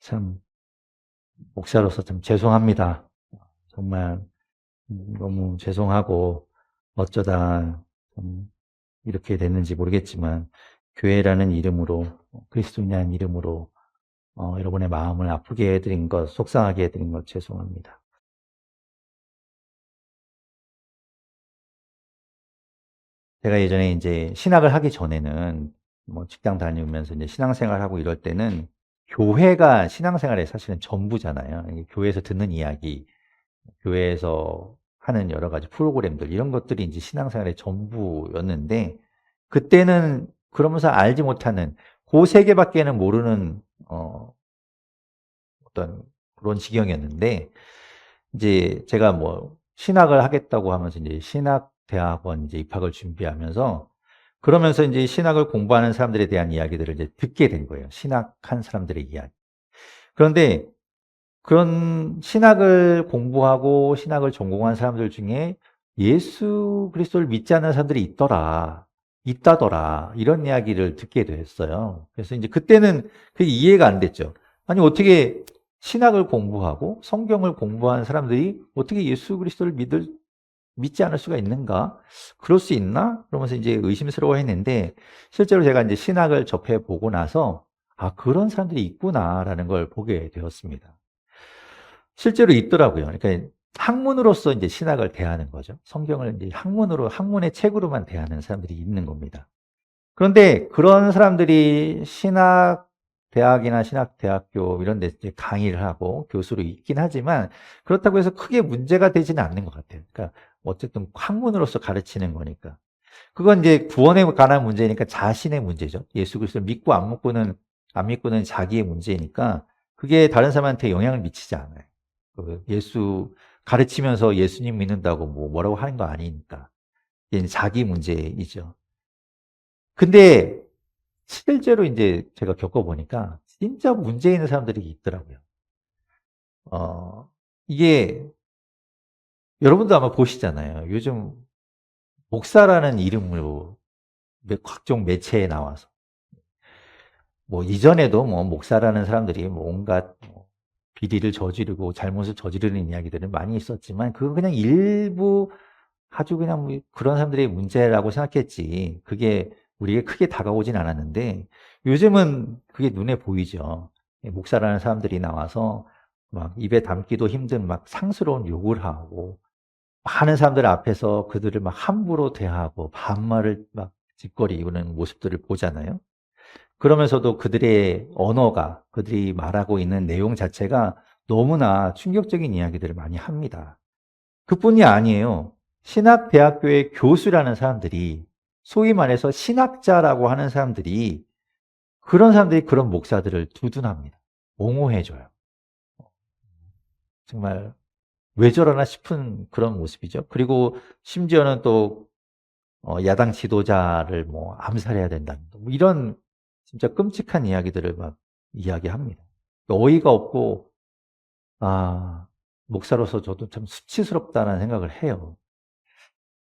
참, 목사로서 참 죄송합니다. 정말 너무 죄송하고 어쩌다 좀 이렇게 됐는지 모르겠지만 교회라는 이름으로 그리스도인이라는 이름으로 여러분의 마음을 아프게 해드린 것, 속상하게 해드린 것 죄송합니다. 제가 예전에 이제 신학을 하기 전에는 뭐 직장 다니면서 이제 신앙생활하고 이럴 때는 교회가 신앙생활의 사실은 전부잖아요. 이게 교회에서 듣는 이야기, 교회에서 하는 여러 가지 프로그램들 이런 것들이 이제 신앙생활의 전부였는데 그때는 그러면서 알지 못하는 그 세계밖에는 모르는 어떤 그런 지경이었는데 이제 제가 뭐 신학을 하겠다고 하면서 이제 신학대학원 이제 입학을 준비하면서 그러면서 이제 신학을 공부하는 사람들에 대한 이야기들을 이제 듣게 된 거예요. 신학한 사람들의 이야기. 그런데 그런 신학을 공부하고 신학을 전공한 사람들 중에 예수 그리스도를 믿지 않는 사람들이 있다더라. 이런 이야기를 듣게 됐어요. 그래서 이제 그때는 그게 이해가 안 됐죠. 아니, 어떻게 신학을 공부하고 성경을 공부한 사람들이 어떻게 예수 그리스도를 믿지 않을 수가 있는가? 그럴 수 있나? 그러면서 이제 의심스러워 했는데 실제로 제가 이제 신학을 접해 보고 나서 아, 그런 사람들이 있구나라는 걸 보게 되었습니다. 실제로 있더라고요. 그러니까 학문으로서 이제 신학을 대하는 거죠. 성경을 이제 학문의 책으로만 대하는 사람들이 있는 겁니다. 그런데 그런 사람들이 신학대학이나 신학대학교 이런 데 이제 강의를 하고 교수로 있긴 하지만 그렇다고 해서 크게 문제가 되지는 않는 것 같아요. 그러니까 어쨌든 학문으로서 가르치는 거니까. 그건 이제 구원에 관한 문제니까 자신의 문제죠. 예수 그리스도를 믿고 안 믿고는 자기의 문제니까 그게 다른 사람한테 영향을 미치지 않아요. 그 예수 가르치면서 예수님 믿는다고 뭐라고 하는 거 아니니까. 이게 자기 문제이죠. 근데 실제로 이제 제가 겪어보니까 진짜 문제 있는 사람들이 있더라고요. 어, 이게 여러분도 아마 보시잖아요. 요즘 목사라는 이름으로 각종 매체에 나와서 뭐 이전에도 뭐 목사라는 사람들이 뭐 온갖 비리를 저지르고 잘못을 저지르는 이야기들은 많이 있었지만 그건 그냥 일부 아주 그냥 뭐 그런 사람들의 문제라고 생각했지 그게 우리에게 크게 다가오진 않았는데 요즘은 그게 눈에 보이죠. 목사라는 사람들이 나와서 막 입에 담기도 힘든 막 상스러운 욕을 하고 많은 사람들 앞에서 그들을 막 함부로 대하고 반말을 막 짓거리는 모습들을 보잖아요. 그러면서도 그들의 언어가 그들이 말하고 있는 내용 자체가 너무나 충격적인 이야기들을 많이 합니다. 그뿐이 아니에요. 신학대학교의 교수라는 사람들이 소위 말해서 신학자라고 하는 사람들이 그런 사람들이 그런 목사들을 두둔합니다. 옹호해줘요. 정말 왜 저러나 싶은 그런 모습이죠. 그리고 심지어는 또 야당 지도자를 뭐 암살해야 된다는 뭐 이런 진짜 끔찍한 이야기들을 막 이야기합니다. 어이가 없고 아 목사로서 저도 참 수치스럽다는 생각을 해요.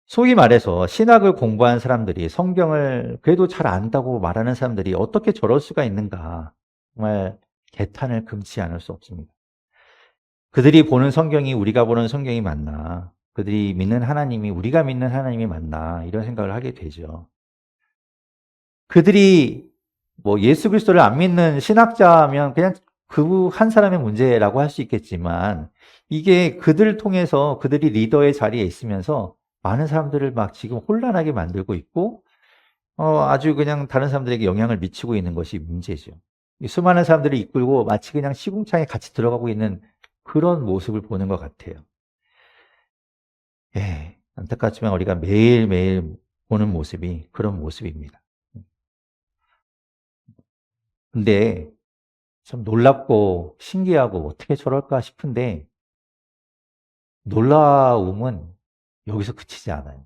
소위 말해서 신학을 공부한 사람들이 성경을 그래도 잘 안다고 말하는 사람들이 어떻게 저럴 수가 있는가 정말 개탄을 금치 않을 수 없습니다. 그들이 보는 성경이 우리가 보는 성경이 맞나? 그들이 믿는 하나님이 우리가 믿는 하나님이 맞나? 이런 생각을 하게 되죠. 그들이 뭐 예수 그리스도를 안 믿는 신학자면 그냥 그 한 사람의 문제라고 할 수 있겠지만 이게 그들을 통해서 그들이 리더의 자리에 있으면서 많은 사람들을 막 지금 혼란하게 만들고 있고 아주 그냥 다른 사람들에게 영향을 미치고 있는 것이 문제죠. 수많은 사람들을 이끌고 마치 그냥 시궁창에 같이 들어가고 있는 그런 모습을 보는 것 같아요. 예, 안타깝지만 우리가 매일매일 보는 모습이 그런 모습입니다. 근데 참 놀랍고 신기하고 어떻게 저럴까 싶은데 놀라움은 여기서 그치지 않아요.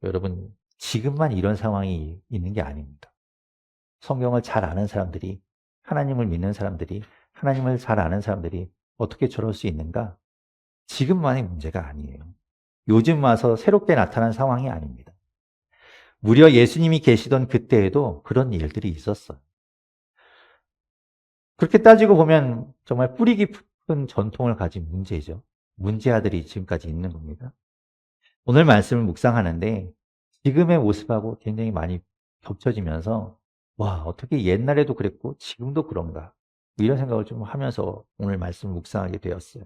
여러분, 지금만 이런 상황이 있는 게 아닙니다. 성경을 잘 아는 사람들이, 하나님을 믿는 사람들이, 하나님을 잘 아는 사람들이 어떻게 저럴 수 있는가? 지금만의 문제가 아니에요. 요즘 와서 새롭게 나타난 상황이 아닙니다. 무려 예수님이 계시던 그때에도 그런 일들이 있었어요. 그렇게 따지고 보면 정말 뿌리 깊은 전통을 가진 문제죠. 문제아들이 지금까지 있는 겁니다. 오늘 말씀을 묵상하는데 지금의 모습하고 굉장히 많이 겹쳐지면서 와, 어떻게 옛날에도 그랬고 지금도 그런가? 이런 생각을 좀 하면서 오늘 말씀을 묵상하게 되었어요.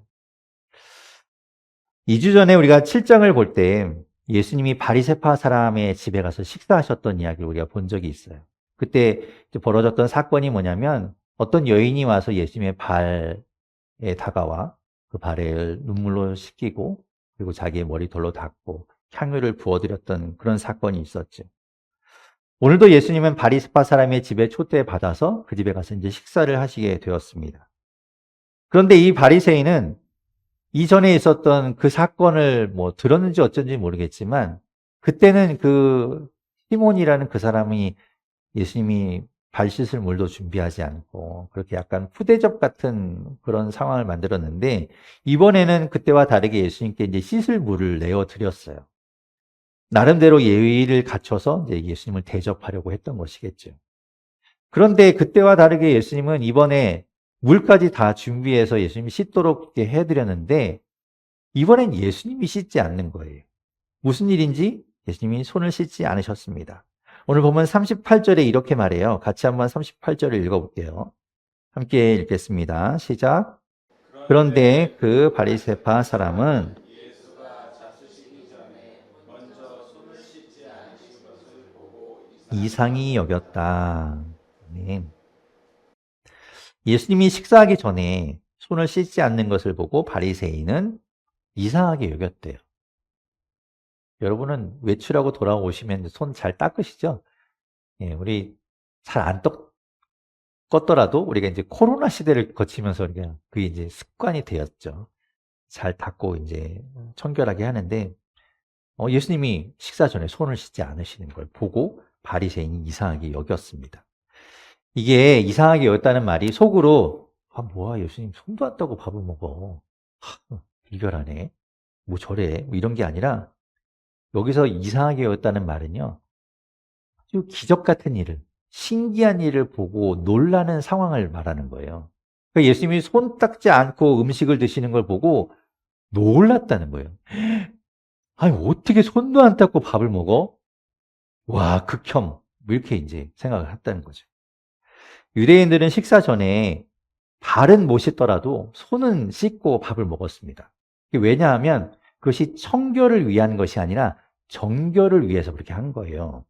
2주 전에 우리가 7장을 볼 때 예수님이 바리새파 사람의 집에 가서 식사하셨던 이야기를 우리가 본 적이 있어요. 그때 벌어졌던 사건이 뭐냐면 어떤 여인이 와서 예수님의 발에 다가와 그 발을 눈물로 씻기고 그리고 자기의 머리털로 닦고 향유를 부어드렸던 그런 사건이 있었죠. 오늘도 예수님은 바리새파 사람의 집에 초대받아서 그 집에 가서 이제 식사를 하시게 되었습니다. 그런데 이 바리새인은 이전에 있었던 그 사건을 뭐 들었는지 어쩐지 모르겠지만 그때는 그 시몬이라는 그 사람이 예수님이 발 씻을 물도 준비하지 않고 그렇게 약간 푸대접 같은 그런 상황을 만들었는데 이번에는 그때와 다르게 예수님께 이제 씻을 물을 내어 드렸어요. 나름대로 예의를 갖춰서 이제 예수님을 대접하려고 했던 것이겠죠. 그런데 그때와 다르게 예수님은 이번에 물까지 다 준비해서 예수님이 씻도록 해드렸는데 이번엔 예수님이 씻지 않는 거예요. 무슨 일인지 예수님이 손을 씻지 않으셨습니다. 오늘 보면 38절에 이렇게 말해요. 같이 한번 38절을 읽어볼게요. 함께 읽겠습니다. 시작. 그런데 그 바리새파 사람은 이상히 여겼다. 네. 예수님이 식사하기 전에 손을 씻지 않는 것을 보고 바리새인은 이상하게 여겼대요. 여러분은 외출하고 돌아오시면 손 잘 닦으시죠? 예, 우리 잘 안 껐더라도 우리가 이제 코로나 시대를 거치면서 우리가 그게 이제 습관이 되었죠. 잘 닦고 이제 청결하게 하는데 예수님이 식사 전에 손을 씻지 않으시는 걸 보고 바리새인이 이상하게 여겼습니다. 이게 이상하게 여겼다는 말이 속으로 뭐야 예수님 손도 안 닦고 밥을 먹어. 이별하네. 뭐 저래. 뭐 이런 게 아니라 여기서 이상하게 여겼다는 말은요. 아주 기적 같은 일을 신기한 일을 보고 놀라는 상황을 말하는 거예요. 그러니까 예수님이 손 닦지 않고 음식을 드시는 걸 보고 놀랐다는 거예요. 아니 어떻게 손도 안 닦고 밥을 먹어? 와 극혐. 뭐 이렇게 이제 생각을 했다는 거죠. 유대인들은 식사 전에 발은 못 씻더라도 손은 씻고 밥을 먹었습니다. 왜냐하면 그것이 청결을 위한 것이 아니라 정결을 위해서 그렇게 한 거예요.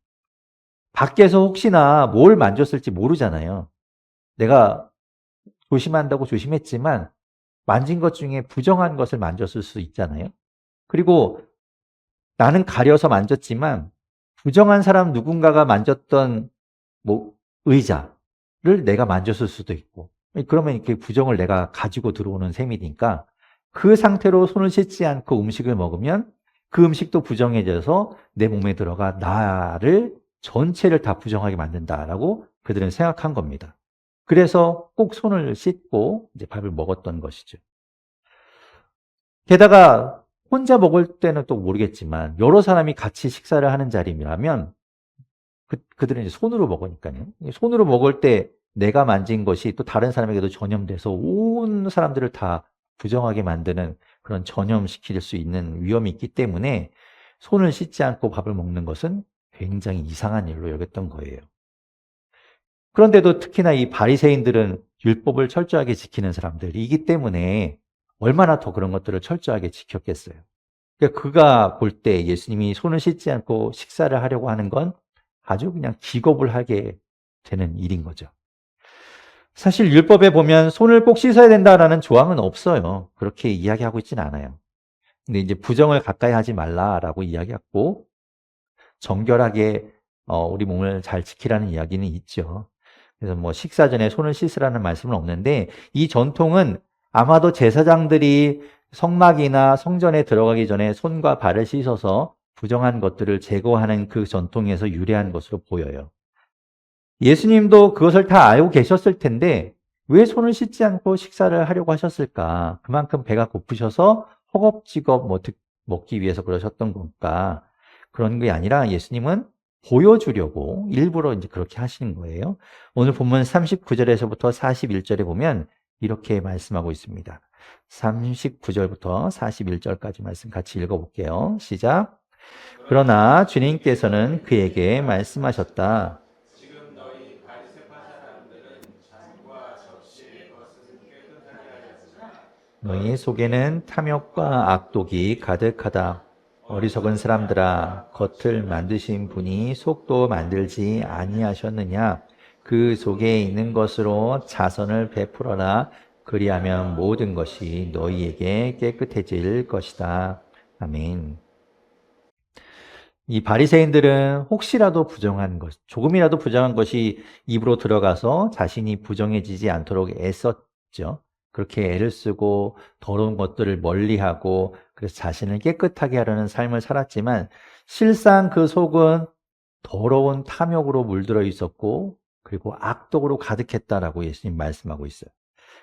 밖에서 혹시나 뭘 만졌을지 모르잖아요. 내가 조심한다고 조심했지만 만진 것 중에 부정한 것을 만졌을 수 있잖아요. 그리고 나는 가려서 만졌지만 부정한 사람 누군가가 만졌던 뭐 의자를 내가 만졌을 수도 있고 그러면 그 부정을 내가 가지고 들어오는 셈이니까 그 상태로 손을 씻지 않고 음식을 먹으면 그 음식도 부정해져서 내 몸에 들어가 나를 전체를 다 부정하게 만든다라고 그들은 생각한 겁니다. 그래서 꼭 손을 씻고 이제 밥을 먹었던 것이죠. 게다가 혼자 먹을 때는 또 모르겠지만 여러 사람이 같이 식사를 하는 자리라면 그들은 이제 손으로 먹으니까요. 손으로 먹을 때 내가 만진 것이 또 다른 사람에게도 전염돼서 온 사람들을 다 부정하게 만드는 그런 전염시킬 수 있는 위험이 있기 때문에 손을 씻지 않고 밥을 먹는 것은 굉장히 이상한 일로 여겼던 거예요. 그런데도 특히나 이 바리새인들은 율법을 철저하게 지키는 사람들이기 때문에 얼마나 더 그런 것들을 철저하게 지켰겠어요. 그러니까 그가 볼 때 예수님이 손을 씻지 않고 식사를 하려고 하는 건 아주 그냥 기겁을 하게 되는 일인 거죠. 사실 율법에 보면 손을 꼭 씻어야 된다라는 조항은 없어요. 그렇게 이야기하고 있진 않아요. 근데 이제 부정을 가까이 하지 말라라고 이야기하고 정결하게 우리 몸을 잘 지키라는 이야기는 있죠. 그래서 뭐 식사 전에 손을 씻으라는 말씀은 없는데 이 전통은 아마도 제사장들이 성막이나 성전에 들어가기 전에 손과 발을 씻어서 부정한 것들을 제거하는 그 전통에서 유래한 것으로 보여요. 예수님도 그것을 다 알고 계셨을 텐데 왜 손을 씻지 않고 식사를 하려고 하셨을까? 그만큼 배가 고프셔서 허겁지겁 먹기 위해서 그러셨던 건가? 그런 게 아니라 예수님은 보여주려고 일부러 이제 그렇게 하시는 거예요. 오늘 본문 39절에서부터 41절에 보면 이렇게 말씀하고 있습니다. 39절부터 41절까지 말씀 같이 읽어볼게요. 시작. 그러나 주님께서는 그에게 말씀하셨다. 너희 속에는 탐욕과 악독이 가득하다. 어리석은 사람들아, 겉을 만드신 분이 속도 만들지 아니하셨느냐? 그 속에 있는 것으로 자선을 베풀어라. 그리하면 모든 것이 너희에게 깨끗해질 것이다. 아멘. 이 바리새인들은 혹시라도 부정한 것, 조금이라도 부정한 것이 입으로 들어가서 자신이 부정해지지 않도록 애썼죠. 그렇게 애를 쓰고 더러운 것들을 멀리하고 그래서 자신을 깨끗하게 하려는 삶을 살았지만 실상 그 속은 더러운 탐욕으로 물들어 있었고 그리고 악독으로 가득했다라고 예수님 말씀하고 있어요.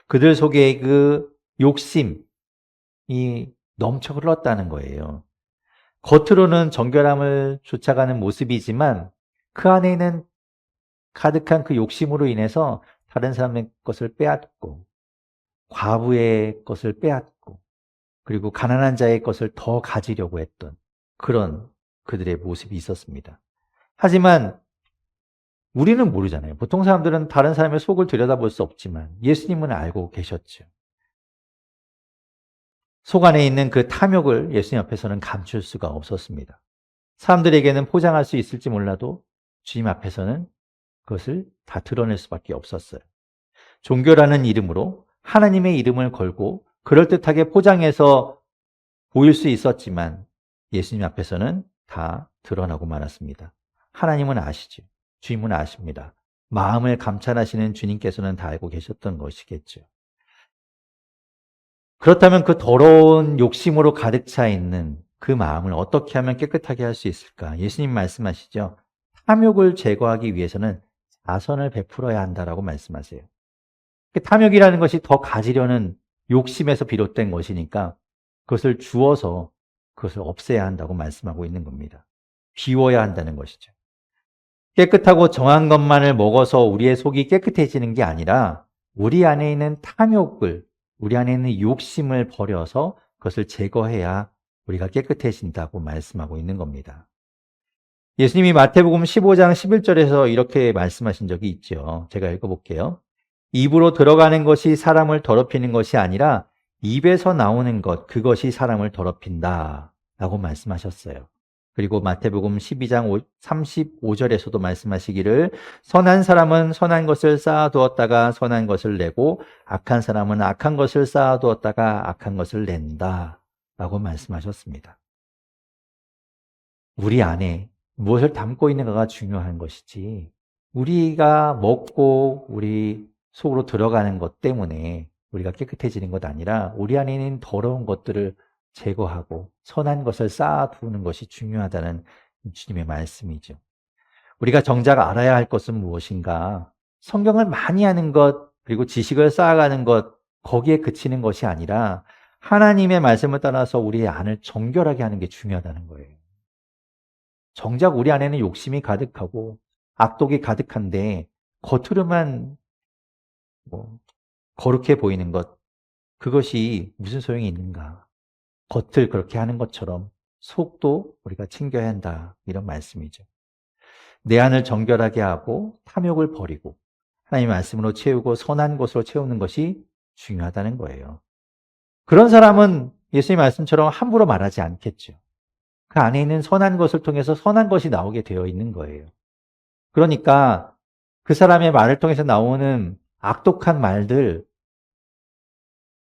그들 속에 그 욕심이 넘쳐 흘렀다는 거예요. 겉으로는 정결함을 쫓아가는 모습이지만 그 안에는 가득한 그 욕심으로 인해서 다른 사람의 것을 빼앗고 과부의 것을 빼앗고 그리고 가난한 자의 것을 더 가지려고 했던 그런 그들의 모습이 있었습니다. 하지만 우리는 모르잖아요. 보통 사람들은 다른 사람의 속을 들여다볼 수 없지만 예수님은 알고 계셨죠. 속 안에 있는 그 탐욕을 예수님 앞에서는 감출 수가 없었습니다. 사람들에게는 포장할 수 있을지 몰라도 주님 앞에서는 그것을 다 드러낼 수밖에 없었어요. 종교라는 이름으로 하나님의 이름을 걸고 그럴듯하게 포장해서 보일 수 있었지만 예수님 앞에서는 다 드러나고 말았습니다. 하나님은 아시죠. 주님은 아십니다. 마음을 감찰하시는 주님께서는 다 알고 계셨던 것이겠죠. 그렇다면 그 더러운 욕심으로 가득 차 있는 그 마음을 어떻게 하면 깨끗하게 할 수 있을까? 예수님 말씀하시죠. 탐욕을 제거하기 위해서는 자선을 베풀어야 한다라고 말씀하세요. 탐욕이라는 것이 더 가지려는 욕심에서 비롯된 것이니까 그것을 주어서 그것을 없애야 한다고 말씀하고 있는 겁니다. 비워야 한다는 것이죠. 깨끗하고 정한 것만을 먹어서 우리의 속이 깨끗해지는 게 아니라 우리 안에 있는 탐욕을, 우리 안에 있는 욕심을 버려서 그것을 제거해야 우리가 깨끗해진다고 말씀하고 있는 겁니다. 예수님이 마태복음 15장 11절에서 이렇게 말씀하신 적이 있죠. 제가 읽어볼게요. 입으로 들어가는 것이 사람을 더럽히는 것이 아니라 입에서 나오는 것, 그것이 사람을 더럽힌다 라고 말씀하셨어요. 그리고 마태복음 12장 35절에서도 말씀하시기를 선한 사람은 선한 것을 쌓아두었다가 선한 것을 내고 악한 사람은 악한 것을 쌓아두었다가 악한 것을 낸다 라고 말씀하셨습니다. 우리 안에 무엇을 담고 있는가가 중요한 것이지 우리가 먹고 우리 속으로 들어가는 것 때문에 우리가 깨끗해지는 것 아니라 우리 안에 있는 더러운 것들을 제거하고 선한 것을 쌓아두는 것이 중요하다는 주님의 말씀이죠. 우리가 정작 알아야 할 것은 무엇인가? 성경을 많이 하는 것, 그리고 지식을 쌓아가는 것, 거기에 그치는 것이 아니라 하나님의 말씀을 따라서 우리의 안을 정결하게 하는 게 중요하다는 거예요. 정작 우리 안에는 욕심이 가득하고 악독이 가득한데 겉으로만 거룩해 보이는 것, 그것이 무슨 소용이 있는가? 겉을 그렇게 하는 것처럼 속도 우리가 챙겨야 한다. 이런 말씀이죠. 내 안을 정결하게 하고 탐욕을 버리고 하나님의 말씀으로 채우고 선한 것으로 채우는 것이 중요하다는 거예요. 그런 사람은 예수님 말씀처럼 함부로 말하지 않겠죠. 그 안에 있는 선한 것을 통해서 선한 것이 나오게 되어 있는 거예요. 그러니까 그 사람의 말을 통해서 나오는 악독한 말들,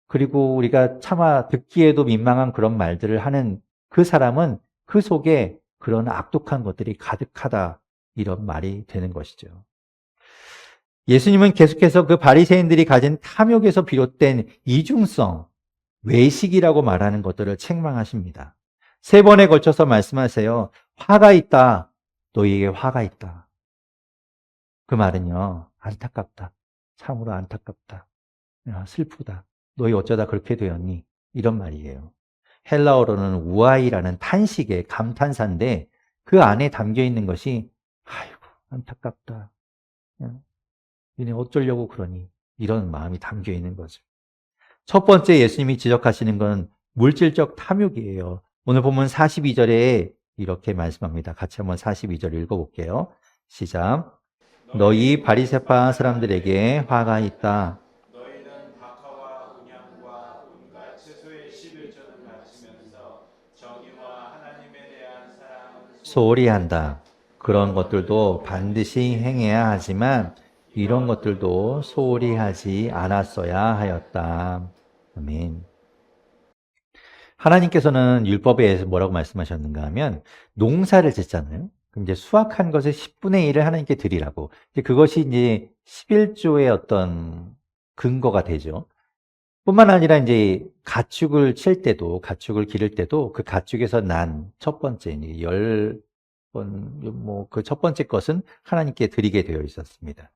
그리고 우리가 차마 듣기에도 민망한 그런 말들을 하는 그 사람은 그 속에 그런 악독한 것들이 가득하다, 이런 말이 되는 것이죠. 예수님은 계속해서 그 바리새인들이 가진 탐욕에서 비롯된 이중성, 외식이라고 말하는 것들을 책망하십니다. 3번에 걸쳐서 말씀하세요. 화가 있다. 너희에게 화가 있다. 그 말은요, 안타깝다. 참으로 안타깝다. 슬프다. 너희 어쩌다 그렇게 되었니? 이런 말이에요. 헬라어로는 우아이라는 탄식의 감탄사인데 그 안에 담겨 있는 것이 안타깝다. 니네 어쩌려고 그러니? 이런 마음이 담겨 있는 거죠. 첫 번째 예수님이 지적하시는 건 물질적 탐욕이에요. 오늘 보면 42절에 이렇게 말씀합니다. 같이 한번 42절 읽어볼게요. 시작. 너희 바리새파 사람들에게 화가 있다. 너희는 박하와 운양과 온갖 채소의 11조는 바치면서 정의와 하나님에 대한 사랑은 소홀히 한다. 그런 것들도 반드시 행해야 하지만 이런 것들도 소홀히 하지 않았어야 하였다. 아멘. 하나님께서는 율법에 의해서 뭐라고 말씀하셨는가 하면 농사를 짓잖아요. 그럼 이제 수확한 것의 10분의 1을 하나님께 드리라고. 그것이 이제 11조의 어떤 근거가 되죠. 뿐만 아니라 이제 가축을 칠 때도, 가축을 기를 때도 그 가축에서 난 첫 번째, 이제 그 첫 번째 것은 하나님께 드리게 되어 있었습니다.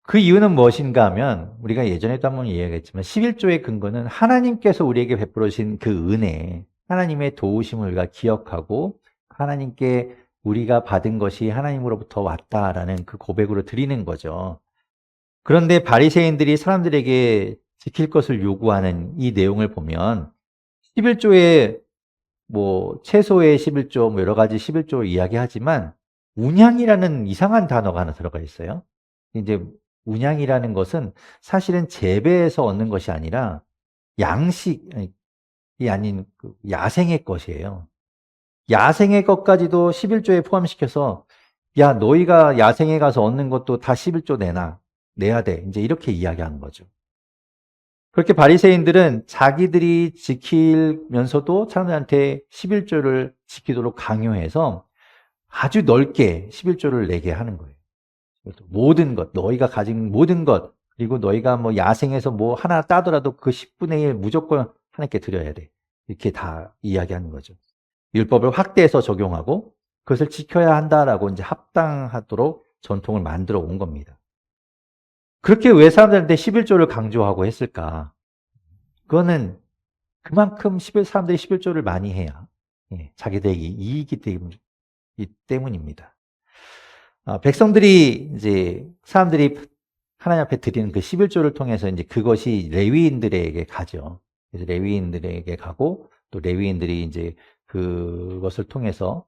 그 이유는 무엇인가 하면 우리가 예전에도 한번 이야기했지만 11조의 근거는 하나님께서 우리에게 베풀어 주신 그 은혜, 하나님의 도우심을 우리가 기억하고 하나님께 우리가 받은 것이 하나님으로부터 왔다라는 그 고백으로 드리는 거죠. 그런데 바리새인들이 사람들에게 지킬 것을 요구하는 이 내용을 보면 11조에 뭐 채소의 11조, 뭐 여러 가지 11조 이야기하지만 운양이라는 이상한 단어가 하나 들어가 있어요. 이제 운양이라는 것은 사실은 재배에서 얻는 것이 아니라 양식이 아닌 야생의 것이에요. 야생의 것까지도 11조에 포함시켜서 야, 너희가 야생에 가서 얻는 것도 다 11조 내야 돼. 이제 이렇게 이야기하는 거죠. 그렇게 바리새인들은 자기들이 지키면서도 사람들한테 11조를 지키도록 강요해서 아주 넓게 11조를 내게 하는 거예요. 모든 것, 너희가 가진 모든 것, 그리고 너희가 뭐 야생에서 뭐 하나 따더라도 그 10분의 1 무조건 하나님께 드려야 돼. 이렇게 다 이야기하는 거죠. 율법을 확대해서 적용하고 그것을 지켜야 한다라고 이제 합당하도록 전통을 만들어 온 겁니다. 그렇게 왜 사람들한테 11조를 강조하고 했을까? 그거는 그만큼 사람들이 11조를 많이 해야 자기들에게 이익이 되기 때문입니다. 백성들이 이제 사람들이 하나님 앞에 드리는 그 11조를 통해서 이제 그것이 레위인들에게 가죠. 그래서 레위인들에게 가고 또 레위인들이 이제 그것을 통해서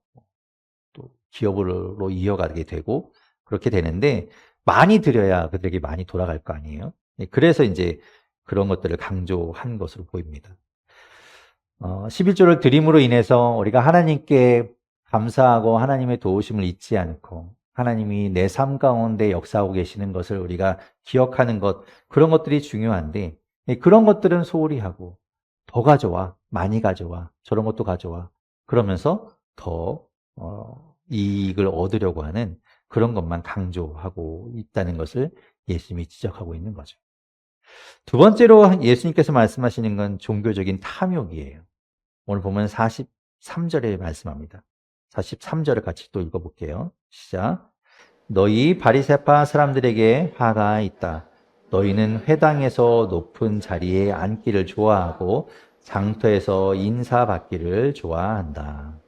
또 기업으로 이어가게 되고 그렇게 되는데 많이 드려야 그들에게 많이 돌아갈 거 아니에요. 그래서 이제 그런 것들을 강조한 것으로 보입니다. 11조를 드림으로 인해서 우리가 하나님께 감사하고 하나님의 도우심을 잊지 않고 하나님이 내 삶 가운데 역사하고 계시는 것을 우리가 기억하는 것, 그런 것들이 중요한데 그런 것들은 소홀히 하고 더 가져와, 많이 가져와, 저런 것도 가져와 그러면서 더 이익을 얻으려고 하는 그런 것만 강조하고 있다는 것을 예수님이 지적하고 있는 거죠. 두 번째로 예수님께서 말씀하시는 건 종교적인 탐욕이에요. 오늘 보면 43절에 말씀합니다. 43절을 같이 또 읽어볼게요. 시작. 너희 바리새파 사람들에게 화가 있다. 너희는 회당에서 높은 자리에 앉기를 좋아하고 장터에서 인사받기를 좋아한다.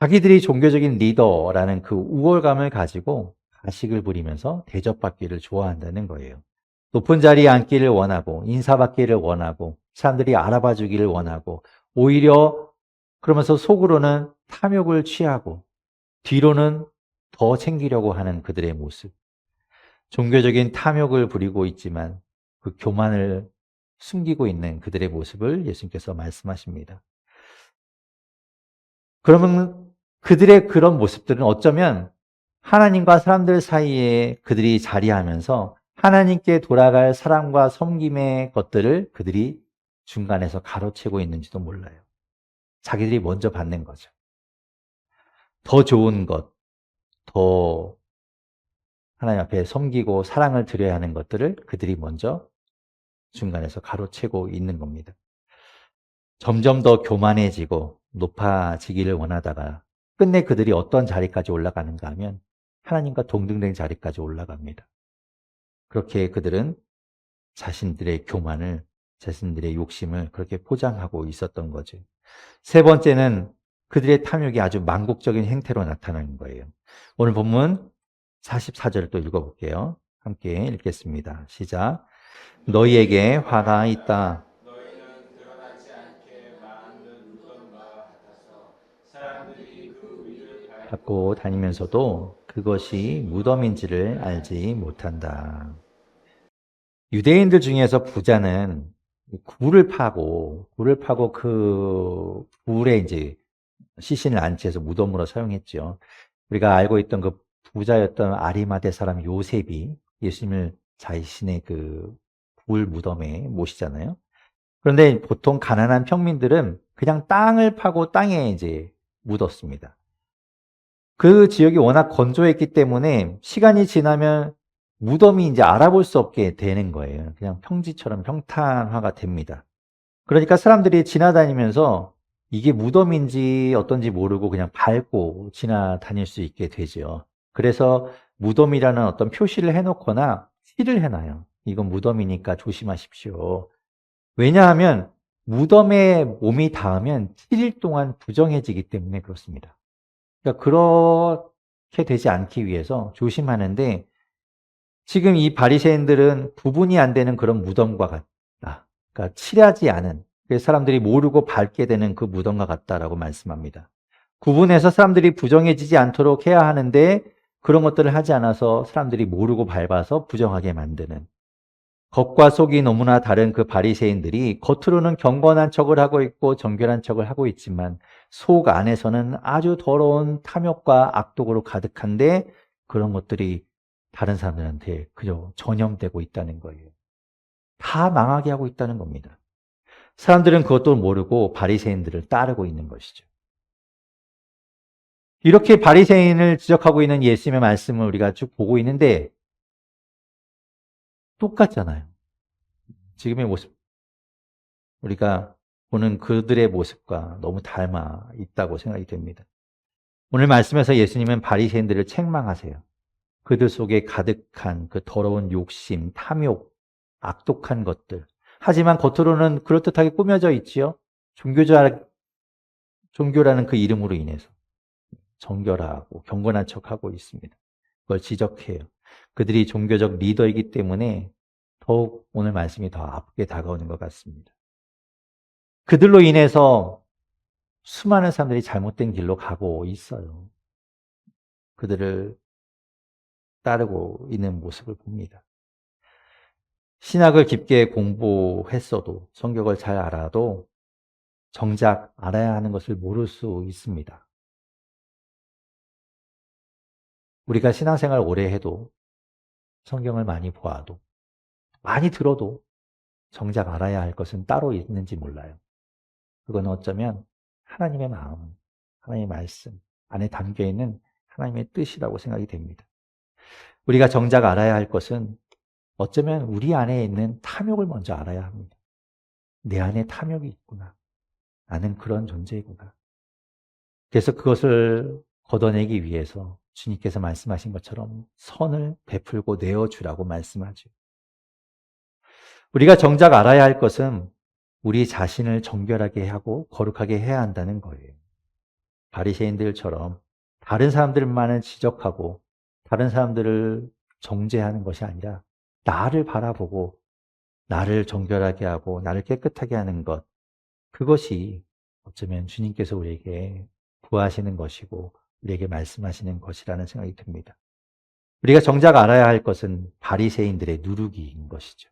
자기들이 종교적인 리더라는 그 우월감을 가지고 가식을 부리면서 대접받기를 좋아한다는 거예요. 높은 자리에 앉기를 원하고 인사받기를 원하고 사람들이 알아봐 주기를 원하고 오히려 그러면서 속으로는 탐욕을 취하고 뒤로는 더 챙기려고 하는 그들의 모습. 종교적인 탐욕을 부리고 있지만 그 교만을 숨기고 있는 그들의 모습을 예수님께서 말씀하십니다. 그러면 그들의 그런 모습들은 어쩌면 하나님과 사람들 사이에 그들이 자리하면서 하나님께 돌아갈 사랑과 섬김의 것들을 그들이 중간에서 가로채고 있는지도 몰라요. 자기들이 먼저 받는 거죠. 더 좋은 것, 더 하나님 앞에 섬기고 사랑을 드려야 하는 것들을 그들이 먼저 중간에서 가로채고 있는 겁니다. 점점 더 교만해지고 높아지기를 원하다가 끝내 그들이 어떤 자리까지 올라가는가 하면 하나님과 동등된 자리까지 올라갑니다. 그렇게 그들은 자신들의 교만을, 자신들의 욕심을 그렇게 포장하고 있었던 거죠. 세 번째는 그들의 탐욕이 아주 망국적인 행태로 나타나는 거예요. 오늘 본문 44절을 또 읽어볼게요. 함께 읽겠습니다. 시작. 너희에게 화가 있다. 너희는 드러나지 않게 만든 무덤과 같아서 사람들이 그 위를 밟고 다니면서도 그것이 무덤인지를 알지 못한다. 유대인들 중에서 부자는 굴을 파고 그 굴에 이제 시신을 안치해서 무덤으로 사용했죠. 우리가 알고 있던 그 부자였던 아리마대 사람 요셉이 예수님을 자신의 그 굴 무덤에 모시잖아요. 그런데 보통 가난한 평민들은 그냥 땅을 파고 땅에 이제 묻었습니다. 그 지역이 워낙 건조했기 때문에 시간이 지나면 무덤이 이제 알아볼 수 없게 되는 거예요. 그냥 평지처럼 평탄화가 됩니다. 그러니까 사람들이 지나다니면서 이게 무덤인지 어떤지 모르고 그냥 밟고 지나다닐 수 있게 되죠. 그래서 무덤이라는 어떤 표시를 해놓거나 시를 해놔요. 이건 무덤이니까 조심하십시오. 왜냐하면 무덤에 몸이 닿으면 7일 동안 부정해지기 때문에 그렇습니다. 그러니까 그렇게 되지 않기 위해서 조심하는데 지금 이 바리새인들은 구분이 안 되는 그런 무덤과 같다. 그러니까 칠하지 않은, 그래서 사람들이 모르고 밟게 되는 그 무덤과 같다라고 말씀합니다. 구분해서 사람들이 부정해지지 않도록 해야 하는데 그런 것들을 하지 않아서 사람들이 모르고 밟아서 부정하게 만드는, 겉과 속이 너무나 다른 그 바리새인들이 겉으로는 경건한 척을 하고 있고 정결한 척을 하고 있지만 속 안에서는 아주 더러운 탐욕과 악독으로 가득한데 그런 것들이 다른 사람들한테 그저 전염되고 있다는 거예요. 다 망하게 하고 있다는 겁니다. 사람들은 그것도 모르고 바리새인들을 따르고 있는 것이죠. 이렇게 바리새인을 지적하고 있는 예수님의 말씀을 우리가 쭉 보고 있는데 똑같잖아요. 지금의 모습, 우리가 보는 그들의 모습과 너무 닮아 있다고 생각이 됩니다. 오늘 말씀에서 예수님은 바리새인들을 책망하세요. 그들 속에 가득한 그 더러운 욕심, 탐욕, 악독한 것들. 하지만 겉으로는 그럴듯하게 꾸며져 있지요. 종교라는 그 이름으로 인해서 정결하고 경건한 척하고 있습니다. 그걸 지적해요. 그들이 종교적 리더이기 때문에 더욱 오늘 말씀이 더 아프게 다가오는 것 같습니다. 그들로 인해서 수많은 사람들이 잘못된 길로 가고 있어요. 그들을 따르고 있는 모습을 봅니다. 신학을 깊게 공부했어도 성경을 잘 알아도 정작 알아야 하는 것을 모를 수 있습니다. 우리가 신앙생활 오래 해도 성경을 많이 보아도 많이 들어도 정작 알아야 할 것은 따로 있는지 몰라요. 그건 어쩌면 하나님의 마음, 하나님의 말씀 안에 담겨있는 하나님의 뜻이라고 생각이 됩니다. 우리가 정작 알아야 할 것은 어쩌면 우리 안에 있는 탐욕을 먼저 알아야 합니다. 내 안에 탐욕이 있구나. 나는 그런 존재이구나. 그래서 그것을 걷어내기 위해서 주님께서 말씀하신 것처럼 선을 베풀고 내어주라고 말씀하죠. 우리가 정작 알아야 할 것은 우리 자신을 정결하게 하고 거룩하게 해야 한다는 거예요. 바리새인들처럼 다른 사람들만을 지적하고 다른 사람들을 정죄하는 것이 아니라 나를 바라보고 나를 정결하게 하고 나를 깨끗하게 하는 것, 그것이 어쩌면 주님께서 우리에게 구하시는 것이고 우리에게 말씀하시는 것이라는 생각이 듭니다. 우리가 정작 알아야 할 것은 바리새인들의 누룩인 것이죠.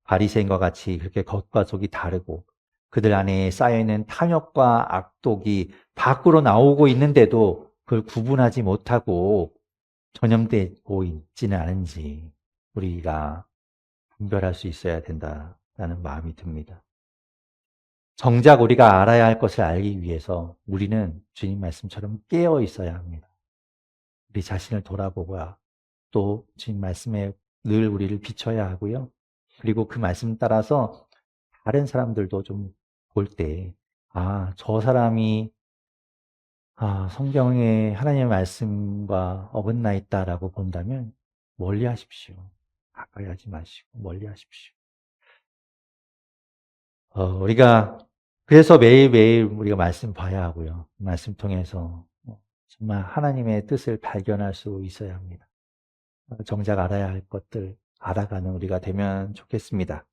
바리새인과 같이 그렇게 겉과 속이 다르고 그들 안에 쌓여있는 탐욕과 악독이 밖으로 나오고 있는데도 그걸 구분하지 못하고 전염되고 있지는 않은지 우리가 분별할 수 있어야 된다는 마음이 듭니다. 정작 우리가 알아야 할 것을 알기 위해서 우리는 주님 말씀처럼 깨어 있어야 합니다. 우리 자신을 돌아보고야 또 주님 말씀에 늘 우리를 비춰야 하고요. 그리고 그 말씀 따라서 다른 사람들도 좀 볼 때, 저 사람이 성경에 하나님의 말씀과 어긋나 있다라고 본다면 멀리 하십시오. 가까이 하지 마시고 멀리 하십시오. 우리가 그래서 매일매일 우리가 말씀 봐야 하고요. 말씀 통해서 정말 하나님의 뜻을 발견할 수 있어야 합니다. 정작 알아야 할 것들 알아가는 우리가 되면 좋겠습니다.